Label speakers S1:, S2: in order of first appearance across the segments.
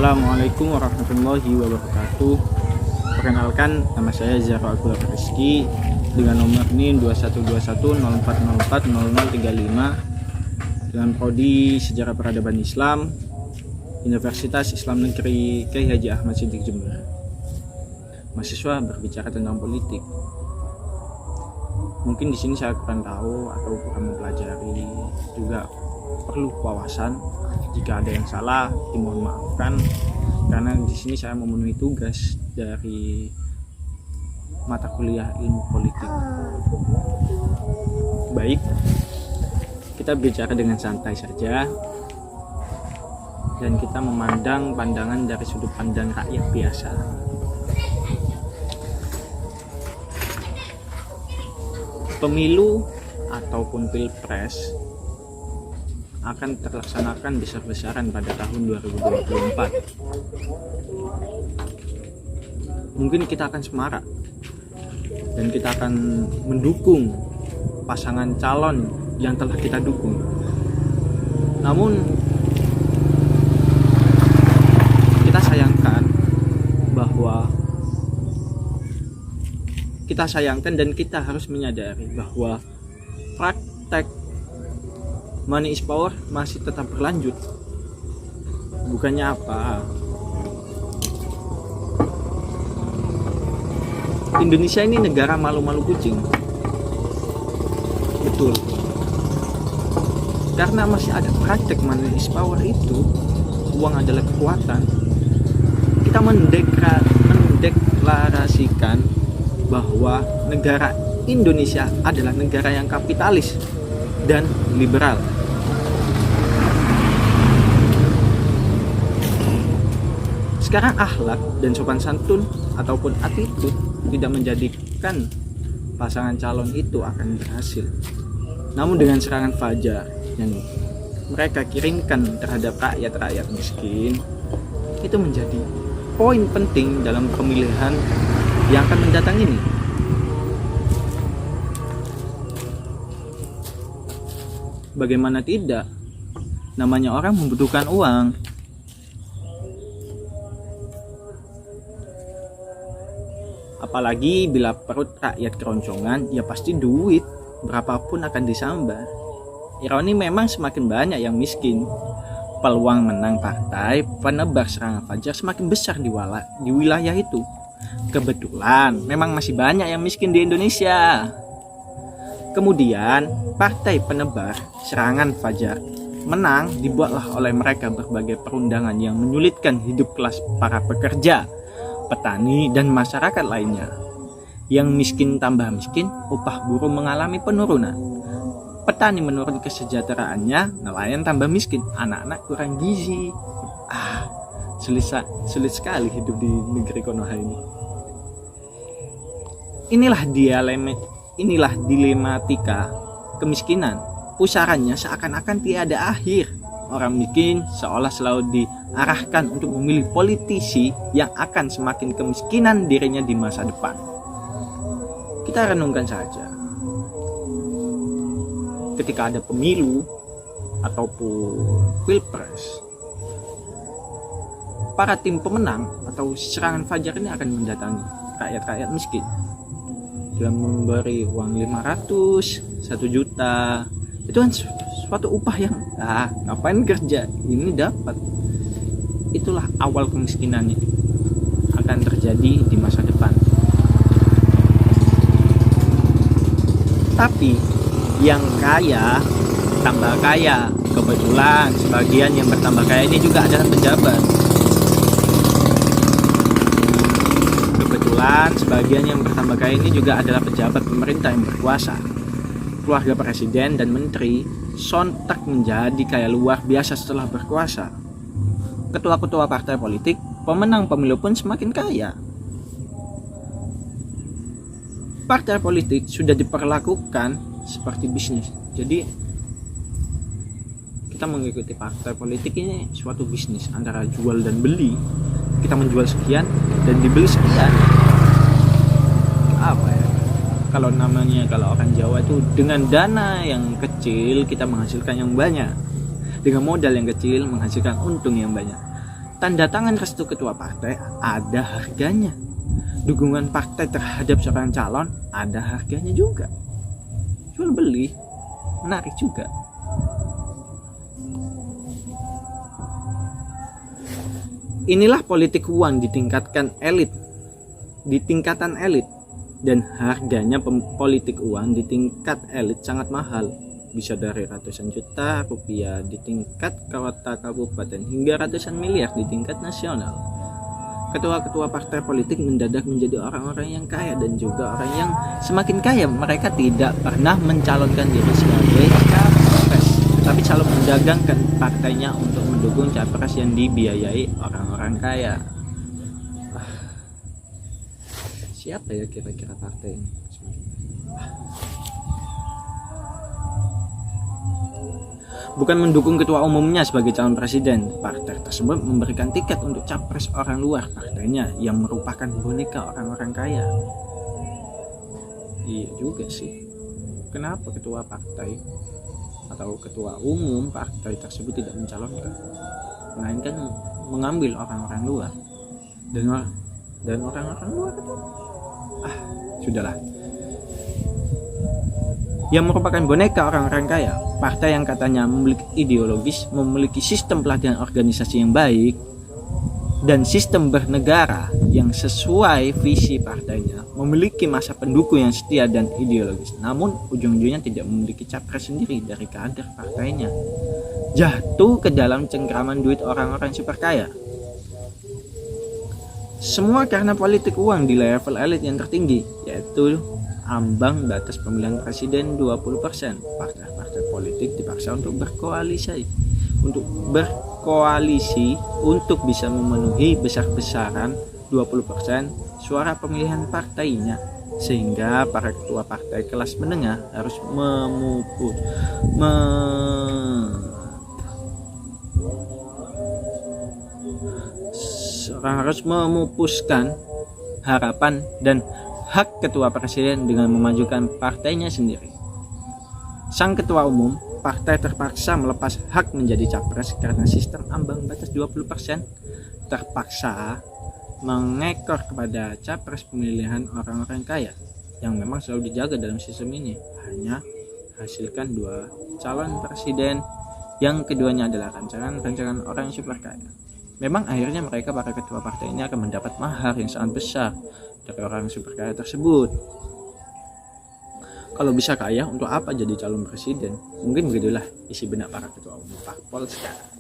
S1: Assalamualaikum warahmatullahi wabarakatuh. Perkenalkan, nama saya Zahra Abdul Rizky dengan nomor NIM 212104040035 dengan prodi Sejarah Peradaban Islam Universitas Islam Negeri Kyai Haji Ahmad Siddiq Jember. Mahasiswa berbicara tentang politik. Mungkin di sini saya kurang tahu atau kurang mempelajari, juga perlu wawasan. Jika ada yang salah, dimohon maafkan karena di sini saya memenuhi tugas dari mata kuliah ilmu politik. Baik, kita bicara dengan santai saja dan kita memandang pandangan dari sudut pandang rakyat biasa. Pemilu ataupun pilpres akan terlaksanakan besar-besaran pada tahun 2024. Mungkin kita akan semarak dan kita akan mendukung pasangan calon yang telah kita dukung. Namun kita sayangkan dan kita harus menyadari bahwa praktek money is power masih tetap berlanjut. Bukannya apa? Indonesia ini negara malu-malu kucing. Betul. Karena masih ada praktek money is power itu, uang adalah kekuatan. Kita mendeklarasikan bahwa negara Indonesia adalah negara yang kapitalis dan liberal. Sekarang akhlak dan sopan santun ataupun attitude tidak menjadikan pasangan calon itu akan berhasil. Namun dengan serangan fajar yang mereka kirimkan terhadap rakyat-rakyat miskin, itu menjadi poin penting dalam pemilihan yang akan mendatang ini. Bagaimana tidak? Namanya orang membutuhkan uang. Apalagi bila perut rakyat keroncongan, ya pasti duit berapapun akan disambar. Ironi memang semakin banyak yang miskin, peluang menang partai penebar serangan fajar semakin besar di wilayah itu. Kebetulan memang masih banyak yang miskin di Indonesia. Kemudian partai penebar serangan fajar menang dibuatlah oleh mereka berbagai perundangan yang menyulitkan hidup kelas para pekerja, petani, dan masyarakat lainnya. Yang miskin tambah miskin, upah buruh mengalami penurunan. Petani menurun kesejahteraannya, nelayan tambah miskin, anak-anak kurang gizi. Sulit sekali hidup di negeri Konoha ini. Inilah dilematika kemiskinan. Pusarannya seakan-akan tiada akhir. Orang miskin seolah selalu diarahkan untuk memilih politisi yang akan semakin kemiskinan dirinya di masa depan. Kita renungkan saja. Ketika ada pemilu ataupun pilpres, para tim pemenang atau serangan fajar ini akan mendatangi rakyat-rakyat miskin dengan memberi uang 500, 1 juta. Itu kan suatu upah yang ngapain kerja, ini dapat. Itulah awal kemiskinan itu akan terjadi di masa depan. Tapi yang kaya tambah kaya. Kebetulan sebagian yang bertambah kaya ini juga adalah pejabat. Sebagian yang bertambah kaya ini juga adalah pejabat pemerintah yang berkuasa. Keluarga presiden dan menteri sontak menjadi kaya luar biasa setelah berkuasa. Ketua-ketua partai politik, pemenang pemilu pun semakin kaya. Partai politik sudah diperlakukan seperti bisnis. Jadi kita mengikuti partai politik ini suatu bisnis antara jual dan beli. Kita menjual sekian dan dibeli sekian. Kalau orang Jawa itu dengan dana yang kecil kita menghasilkan yang banyak, dengan modal yang kecil menghasilkan untung yang banyak. Tanda tangan restu ketua partai ada harganya. Dukungan partai terhadap seorang calon ada harganya juga. Jual beli, menarik juga. Inilah politik uang di tingkatan elit, dan harganya politik uang di tingkat elit sangat mahal. Bisa dari ratusan juta rupiah di tingkat kota kabupaten hingga ratusan miliar di tingkat nasional. Ketua-ketua partai politik mendadak menjadi orang-orang yang kaya, dan juga orang yang semakin kaya. Mereka tidak pernah mencalonkan diri sebagai capres, tetapi selalu mendagangkan partainya untuk mendukung capres yang dibiayai orang-orang kaya. Siapa ya kira-kira partai ini? Bukan mendukung ketua umumnya sebagai calon presiden, partai tersebut memberikan tiket untuk capres orang luar partainya yang merupakan boneka orang-orang kaya. Iya juga sih. Kenapa ketua partai atau ketua umum partai tersebut tidak mencalonkan, melainkan mengambil orang-orang luar? Dan orang-orang luar itu sudahlah. Yang merupakan boneka orang-orang kaya, partai yang katanya memiliki ideologis, memiliki sistem pelatihan organisasi yang baik, dan sistem bernegara yang sesuai visi partainya, memiliki masa pendukung yang setia dan ideologis, namun ujung-ujungnya tidak memiliki capres sendiri dari kader partainya. Jatuh ke dalam cengkraman duit orang-orang super kaya. Semua karena politik uang di level elit yang tertinggi, yaitu ambang batas pemilihan presiden 20%. Partai-partai politik dipaksa untuk berkoalisi untuk bisa memenuhi besar-besaran 20% suara pemilihan partainya, sehingga para ketua partai kelas menengah harus memupuskan harapan dan hak ketua presiden dengan memajukan partainya sendiri. Sang ketua umum partai terpaksa melepas hak menjadi capres karena sistem ambang batas 20%, terpaksa mengekor kepada capres pemilihan orang-orang kaya yang memang selalu dijaga dalam sistem ini. Hanya hasilkan 2 calon presiden yang keduanya adalah rancangan orang yang super kaya. Memang akhirnya mereka, para ketua partai ini, akan mendapat mahar yang sangat besar dari orang super kaya tersebut. Kalau bisa kaya, untuk apa jadi calon presiden? Mungkin begitulah isi benak para ketua umum parpol sekarang.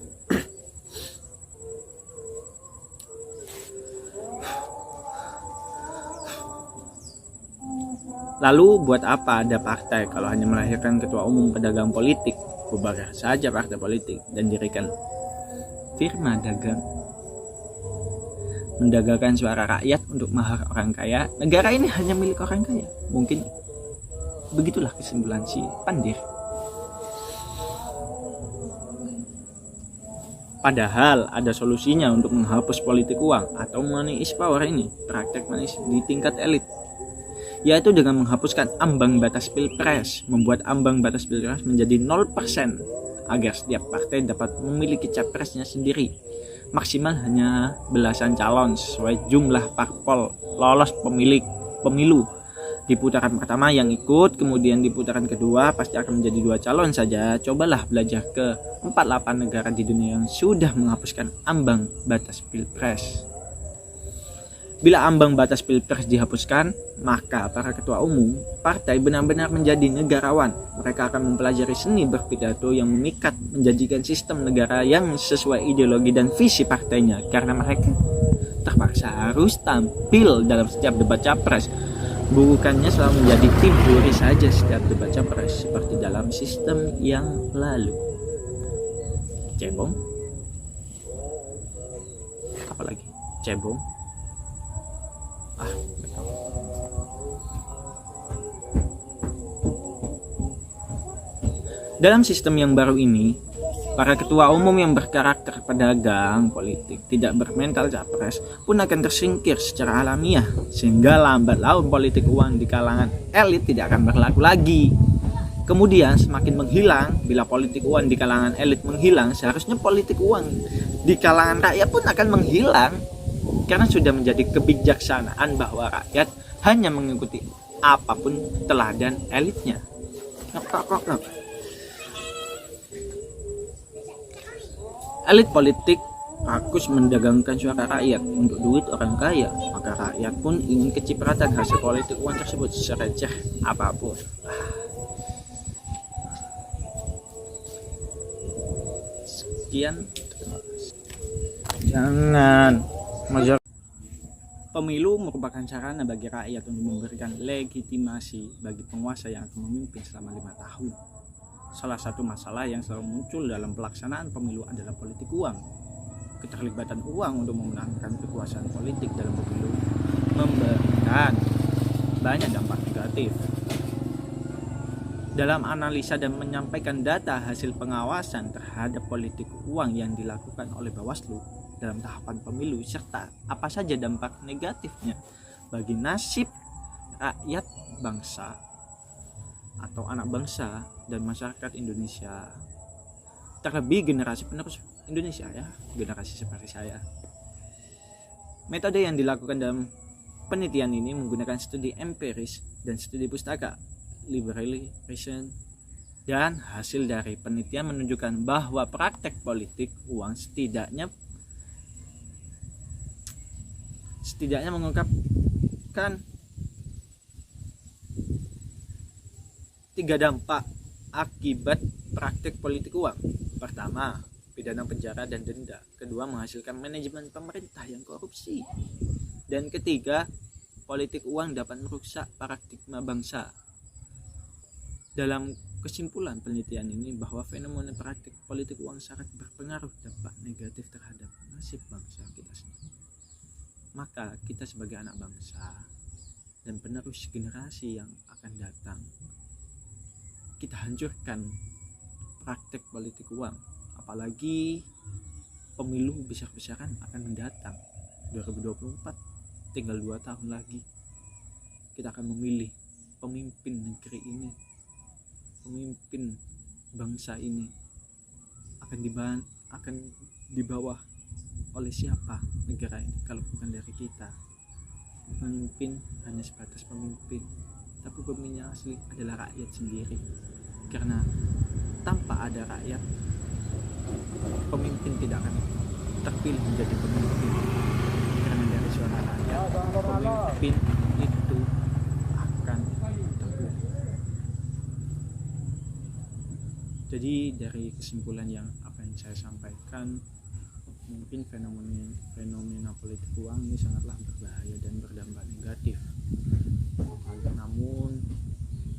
S1: Lalu buat apa ada partai kalau hanya melahirkan ketua umum pedagang politik? Bubarkan saja partai politik dan dirikan firma dagang, mendagangkan suara rakyat untuk mahar orang kaya. Negara ini hanya milik orang kaya. Mungkin begitulah kesimpulan si Pandir. Padahal ada solusinya untuk menghapus politik uang atau money is power ini, praktek manis di tingkat elit, yaitu dengan menghapuskan ambang batas pilpres, membuat ambang batas pilpres menjadi 0%, agar setiap partai dapat memiliki capresnya sendiri. Maksimal hanya belasan calon sesuai jumlah parpol lolos pemilu. Di putaran pertama yang ikut, kemudian di putaran kedua pasti akan menjadi 2 calon saja. Cobalah belajar ke 48 negara di dunia yang sudah menghapuskan ambang batas pilpres. Bila ambang batas pilpres dihapuskan, maka para ketua umum partai benar-benar menjadi negarawan. Mereka akan mempelajari seni berpidato yang memikat, menjanjikan sistem negara yang sesuai ideologi dan visi partainya, karena mereka terpaksa harus tampil dalam setiap debat capres. Bukannya selalu menjadi tim juri saja setiap debat capres seperti dalam sistem yang lalu. Cebong? Apalagi? Cebong? Dalam sistem yang baru ini, para ketua umum yang berkarakter pedagang politik, tidak bermental capres, pun akan tersingkir secara alamiah, sehingga lambat laun politik uang di kalangan elit tidak akan berlaku lagi. Kemudian semakin menghilang. Bila politik uang di kalangan elit menghilang, seharusnya politik uang di kalangan rakyat pun akan menghilang, karena sudah menjadi kebijaksanaan bahwa rakyat hanya mengikuti apapun teladan elitnya. Elit politik rakus mendagangkan suara rakyat untuk duit orang kaya, maka rakyat pun ingin kecipratan hasil politik uang tersebut sereceh apapun. Sekian. Jangan masyarakat. Pemilu merupakan sarana bagi rakyat untuk memberikan legitimasi bagi penguasa yang akan memimpin selama 5 tahun. Salah satu masalah yang selalu muncul dalam pelaksanaan pemilu adalah politik uang. Keterlibatan uang untuk memenangkan kekuasaan politik dalam pemilu memberikan banyak dampak negatif. Dalam analisa dan menyampaikan data hasil pengawasan terhadap politik uang yang dilakukan oleh Bawaslu dalam tahapan pemilu, serta apa saja dampak negatifnya bagi nasib rakyat bangsa atau anak bangsa dan masyarakat Indonesia, terlebih generasi penerus Indonesia, ya, generasi seperti saya. Metode yang dilakukan dalam penelitian ini menggunakan studi empiris dan studi pustaka, library research, dan hasil dari penelitian menunjukkan bahwa praktek politik uang setidaknya mengungkapkan 3 dampak akibat praktek politik uang. Pertama, pidana penjara dan denda. Kedua, menghasilkan manajemen pemerintah yang korupsi. Dan ketiga, politik uang dapat merusak paradigma bangsa. Dalam kesimpulan penelitian ini bahwa fenomena praktik politik uang sangat berpengaruh dampak negatif terhadap nasib bangsa kita sendiri. Maka kita sebagai anak bangsa dan penerus generasi yang akan datang, kita hancurkan praktek politik uang. Apalagi pemilu besar-besaran akan mendatang 2024, tinggal 2 tahun lagi kita akan memilih pemimpin negeri ini, pemimpin bangsa ini akan dibawa oleh siapa negara ini kalau bukan dari kita. Pemimpin hanya sebatas pemimpin, tapi pemimpin yang asli adalah rakyat sendiri. Karena tanpa ada rakyat, pemimpin tidak akan terpilih menjadi pemimpin. Karena dari suara rakyat, pemimpin itu akan terpilih. Jadi dari kesimpulan yang apa yang saya sampaikan, mungkin fenomena politik uang ini sangatlah berbahaya dan berdampak negatif. Namun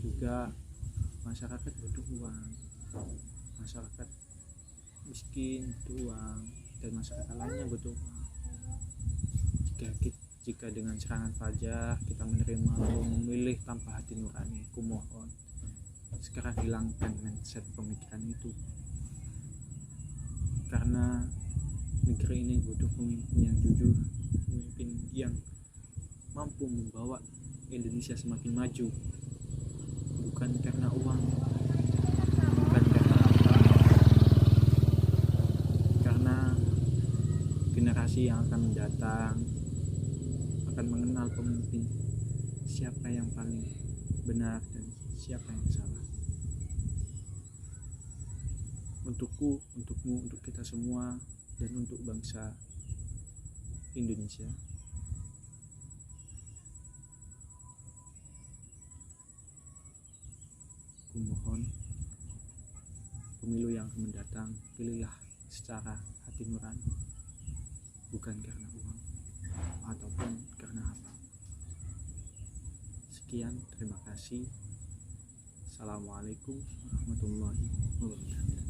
S1: juga masyarakat butuh uang, masyarakat miskin butuh uang, dan masyarakat lainnya butuh uang. Jika dengan serangan fajar kita menerima lalu memilih tanpa hati nurani, kumohon sekarang hilangkan mindset pemikiran itu, karena negeri ini butuh pemimpin yang jujur, pemimpin yang mampu membawa Indonesia semakin maju, bukan karena uang, bukan karena apa, karena generasi yang akan mendatang akan mengenal pemimpin, siapa yang paling benar dan siapa yang salah. Untukku, untukmu, untuk kita semua, dan untuk bangsa Indonesia, kumohon pemilu yang akan mendatang, pilihlah secara hati nurani, bukan karena uang ataupun karena apa. Sekian, terima kasih. Assalamualaikum warahmatullahi wabarakatuh.